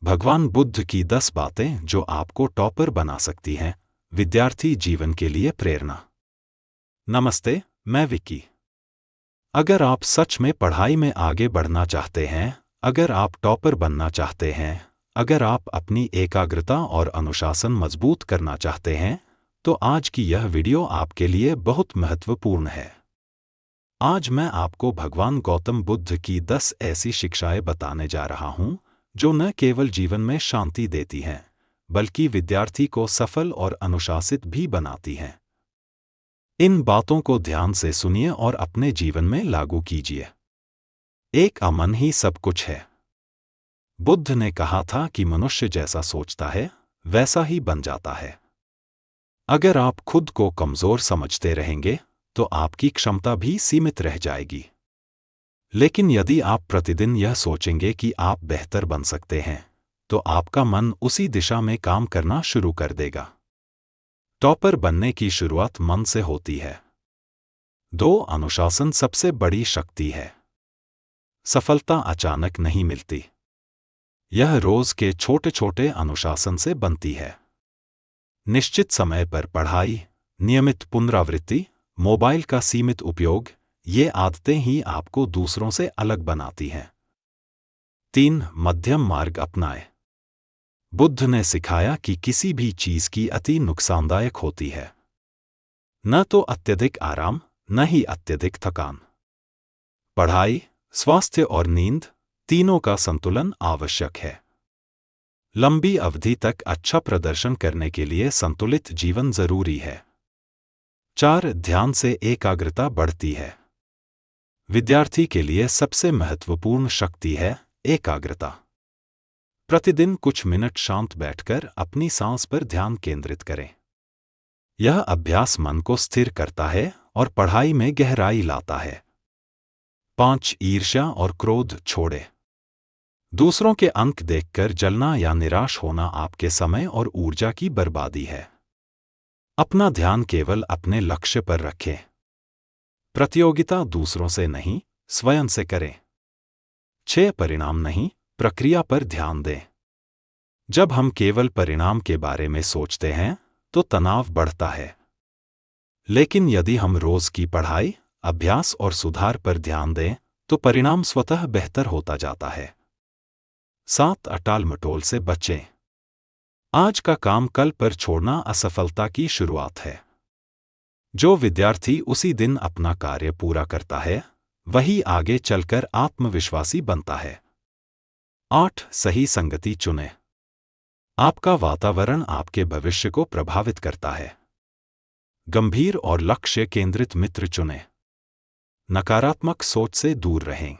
भगवान बुद्ध की 10 बातें जो आपको टॉपर बना सकती हैं। विद्यार्थी जीवन के लिए प्रेरणा। नमस्ते, मैं विकी। अगर आप सच में पढ़ाई में आगे बढ़ना चाहते हैं, अगर आप टॉपर बनना चाहते हैं, अगर आप अपनी एकाग्रता और अनुशासन मजबूत करना चाहते हैं, तो आज की यह वीडियो आपके लिए बहुत महत्वपूर्ण है। आज मैं आपको भगवान गौतम बुद्ध की 10 ऐसी शिक्षाएं बताने जा रहा हूं जो न केवल जीवन में शांति देती हैं, बल्कि विद्यार्थी को सफल और अनुशासित भी बनाती हैं। इन बातों को ध्यान से सुनिए और अपने जीवन में लागू कीजिए। एक मन ही सब कुछ है। बुद्ध ने कहा था कि मनुष्य जैसा सोचता है, वैसा ही बन जाता है। अगर आप खुद को कमजोर समझते रहेंगे, तो आपकी क्षमता भी सीमित रह जाएगी। लेकिन यदि आप प्रतिदिन यह सोचेंगे कि आप बेहतर बन सकते हैं, तो आपका मन उसी दिशा में काम करना शुरू कर देगा। टॉपर बनने की शुरुआत मन से होती है। 2. अनुशासन सबसे बड़ी शक्ति है। सफलता अचानक नहीं मिलती। यह रोज के छोटे छोटे अनुशासन से बनती है। निश्चित समय पर पढ़ाई, नियमित पुनरावृत्ति, मोबाइल का सीमित उपयोग, ये आदतें ही आपको दूसरों से अलग बनाती हैं। 3. मध्यम मार्ग अपनाएं। बुद्ध ने सिखाया कि किसी भी चीज की अति नुकसानदायक होती है। न तो अत्यधिक आराम, न ही अत्यधिक थकान। पढ़ाई, स्वास्थ्य और नींद, तीनों का संतुलन आवश्यक है। लंबी अवधि तक अच्छा प्रदर्शन करने के लिए संतुलित जीवन जरूरी है। 4. ध्यान से एकाग्रता बढ़ती है। विद्यार्थी के लिए सबसे महत्वपूर्ण शक्ति है एकाग्रता। प्रतिदिन कुछ मिनट शांत बैठकर अपनी सांस पर ध्यान केंद्रित करें। यह अभ्यास मन को स्थिर करता है और पढ़ाई में गहराई लाता है। 5. ईर्ष्या और क्रोध छोड़ें। दूसरों के अंक देखकर जलना या निराश होना आपके समय और ऊर्जा की बर्बादी है। अपना ध्यान केवल अपने लक्ष्य पर रखें। प्रतियोगिता दूसरों से नहीं, स्वयं से करें। 6. परिणाम नहीं, प्रक्रिया पर ध्यान दें। जब हम केवल परिणाम के बारे में सोचते हैं, तो तनाव बढ़ता है। लेकिन यदि हम रोज की पढ़ाई, अभ्यास और सुधार पर ध्यान दें, तो परिणाम स्वतः बेहतर होता जाता है। 7. अटाल-मटोल से बचें। आज का काम कल पर छोड़ना असफलता की शुरुआत है। जो विद्यार्थी उसी दिन अपना कार्य पूरा करता है, वही आगे चलकर आत्मविश्वासी बनता है। 8. सही संगति चुनें। आपका वातावरण आपके भविष्य को प्रभावित करता है। गंभीर और लक्ष्य केंद्रित मित्र चुनें। नकारात्मक सोच से दूर रहें।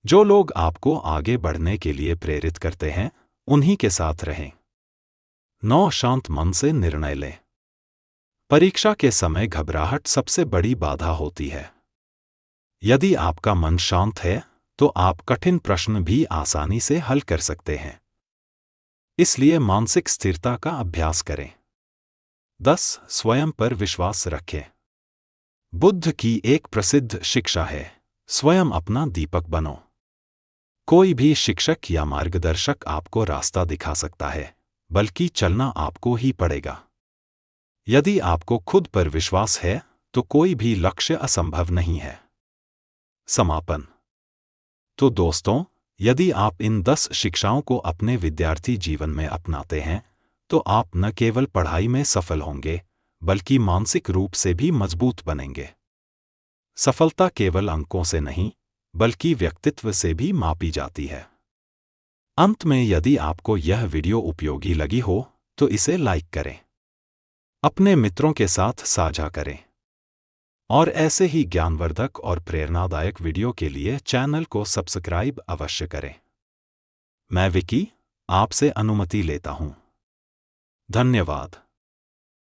जो लोग आपको आगे बढ़ने के लिए प्रेरित करते हैं, उन्हीं के साथ रहें। 9. शांत मन से निर्णय लें। परीक्षा के समय घबराहट सबसे बड़ी बाधा होती है। यदि आपका मन शांत है, तो आप कठिन प्रश्न भी आसानी से हल कर सकते हैं। इसलिए मानसिक स्थिरता का अभ्यास करें। 10. स्वयं पर विश्वास रखें। बुद्ध की एक प्रसिद्ध शिक्षा है, स्वयं अपना दीपक बनो। कोई भी शिक्षक या मार्गदर्शक आपको रास्ता दिखा सकता है, बल्कि चलना आपको ही पड़ेगा। यदि आपको खुद पर विश्वास है, तो कोई भी लक्ष्य असंभव नहीं है। समापन। तो दोस्तों, यदि आप इन 10 शिक्षाओं को अपने विद्यार्थी जीवन में अपनाते हैं, तो आप न केवल पढ़ाई में सफल होंगे, बल्कि मानसिक रूप से भी मजबूत बनेंगे। सफलता केवल अंकों से नहीं, बल्कि व्यक्तित्व से भी मापी जाती है। अंत में, यदि आपको यह वीडियो उपयोगी लगी हो, तो इसे लाइक करें, अपने मित्रों के साथ साझा करें, और ऐसे ही ज्ञानवर्धक और प्रेरणादायक वीडियो के लिए चैनल को सब्सक्राइब अवश्य करें। मैं विकी आपसे अनुमति लेता हूं। धन्यवाद।